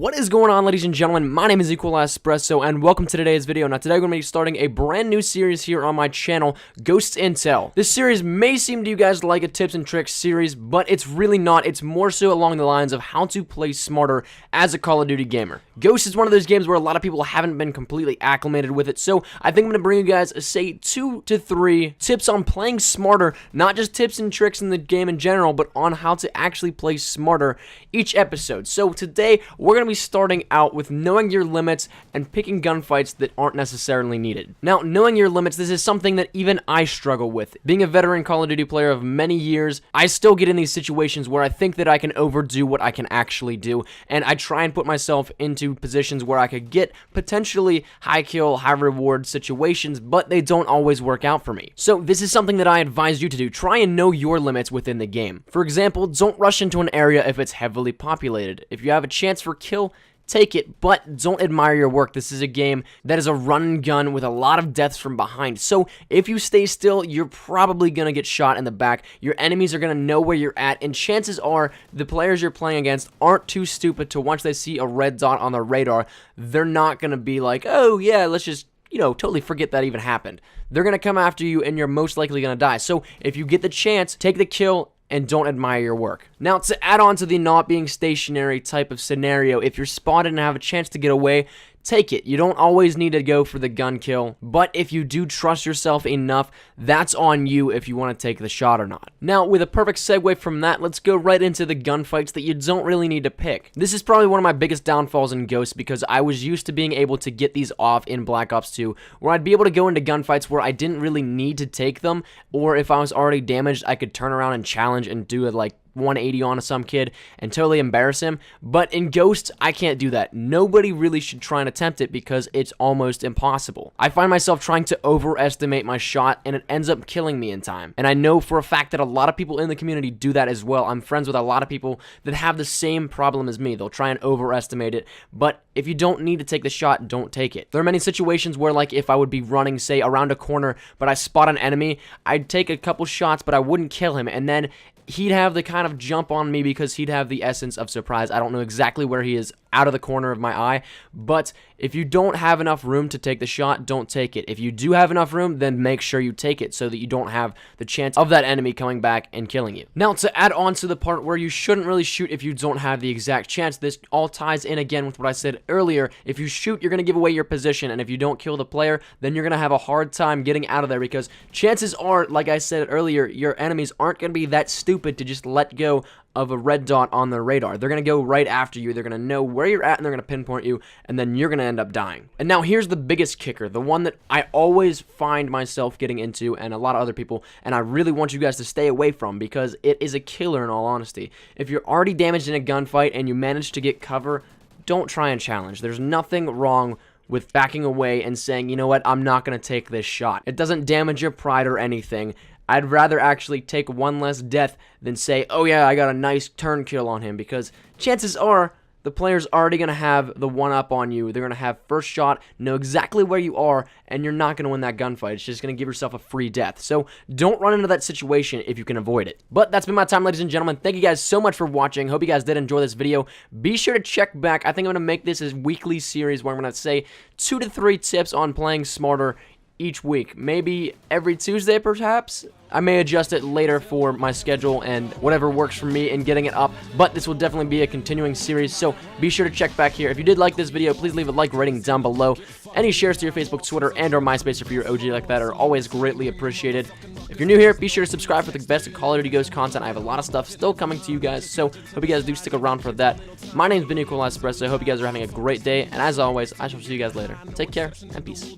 What is going on, ladies and gentlemen? My name is Espresso, and welcome to today's video. Now, today we're going to be starting a brand new series here on my channel, Ghosts Intel. This series may seem to you guys like a tips and tricks series, but it's really not. It's more so along the lines of how to play smarter as a Call of Duty gamer. Ghosts is one of those games where a lot of people haven't been completely acclimated with it, so I think I'm going to bring you guys, say, 2 to 3 tips on playing smarter, not just tips and tricks in the game in general, but on how to actually play smarter each episode. So today, we're going to be starting out with knowing your limits and picking gunfights that aren't necessarily needed. Now, knowing your limits, this is something that even I struggle with. Being a veteran Call of Duty player of many years, I still get in these situations where I think that I can overdo what I can actually do, and I try and put myself into positions where I could get potentially high kill, high reward situations, but they don't always work out for me. So this is something that I advise you to do. Try and know your limits within the game. For example, don't rush into an area if it's heavily populated. If you have a chance for kill, take it, but don't admire your work. This is a game that is a run and gun with a lot of deaths from behind. So if you stay still, you're probably going to get shot in the back. Your enemies are going to know where you're at, and chances are the players you're playing against aren't too stupid to, once they see a red dot on their radar, they're not going to be like, oh yeah, let's just, totally forget that even happened. They're going to come after you, and you're most likely going to die. So if you get the chance, take the kill and don't admire your work. Now, to add on to the not being stationary type of scenario, if you're spotted and have a chance to get away, take it. You don't always need to go for the gun kill, but if you do trust yourself enough, that's on you if you want to take the shot or not. Now, with a perfect segue from that, let's go right into the gunfights that you don't really need to pick. This is probably one of my biggest downfalls in Ghosts, because I was used to being able to get these off in Black Ops 2, where I'd be able to go into gunfights where I didn't really need to take them, or if I was already damaged, I could turn around and challenge and do it like 180 on some kid and totally embarrass him. But in Ghosts, I can't do that. Nobody really should try and attempt it because it's almost impossible. I find myself trying to overestimate my shot, and it ends up killing me in time. And I know for a fact that a lot of people in the community do that as well. I'm friends with a lot of people that have the same problem as me. They'll try and overestimate it, but if you don't need to take the shot, don't take it. There are many situations where, like, if I would be running, say, around a corner, but I spot an enemy, I'd take a couple shots, but I wouldn't kill him, and then he'd have the kind of jump on me because he'd have the essence of surprise. I don't know exactly where he is out of the corner of my eye, but if you don't have enough room to take the shot, don't take it. If you do have enough room, then make sure you take it so that you don't have the chance of that enemy coming back and killing you. Now, to add on to the part where you shouldn't really shoot if you don't have the exact chance, this all ties in again with what I said earlier. If you shoot, you're going to give away your position, and if you don't kill the player, then you're going to have a hard time getting out of there, because chances are, like I said earlier, your enemies aren't going to be that stupid to just let go of a red dot on their radar. They're going to go right after you. They're going to know where you're at, and they're going to pinpoint you, and then you're going to end up dying. And now here's the biggest kicker, the one that I always find myself getting into, and a lot of other people, and I really want you guys to stay away from, because it is a killer in all honesty. If you're already damaged in a gunfight and you manage to get cover, don't try and challenge. There's nothing wrong with backing away and saying, you know what, I'm not going to take this shot. It doesn't damage your pride or anything. I'd rather actually take one less death than say, oh yeah, I got a nice turn kill on him, because chances are the player's already going to have the one up on you. They're going to have first shot, know exactly where you are, and you're not going to win that gunfight. It's just going to give yourself a free death. So don't run into that situation if you can avoid it. But that's been my time, ladies and gentlemen. Thank you guys so much for watching. Hope you guys did enjoy this video. Be sure to check back. I think I'm going to make this a weekly series where I'm going to say 2 to 3 tips on playing smarter each week. Maybe every Tuesday, perhaps. I may adjust it later for my schedule and whatever works for me in getting it up, but this will definitely be a continuing series, so be sure to check back here. If you did like this video, please leave a like rating down below. Any shares to your Facebook, Twitter, and or MySpace for your OG like that are always greatly appreciated. If you're new here, be sure to subscribe for the best of Call of Duty Ghosts content. I have a lot of stuff still coming to you guys, so hope you guys do stick around for that. My name's been Espresso. I hope you guys are having a great day, and as always, I shall see you guys later. Take care, and peace.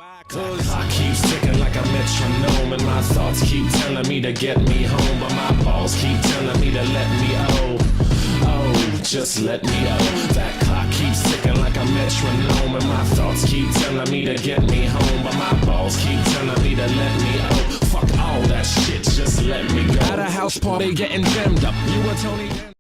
I keep sticking like a metronome, and my thoughts keep telling me to get me home, but my balls keep telling me to let me just let me That clock keeps ticking like a metronome, and my thoughts keep telling me to get me home, but my balls keep telling me to let me Fuck all that shit, just let me go. At a house party getting jammed up, you were Tony.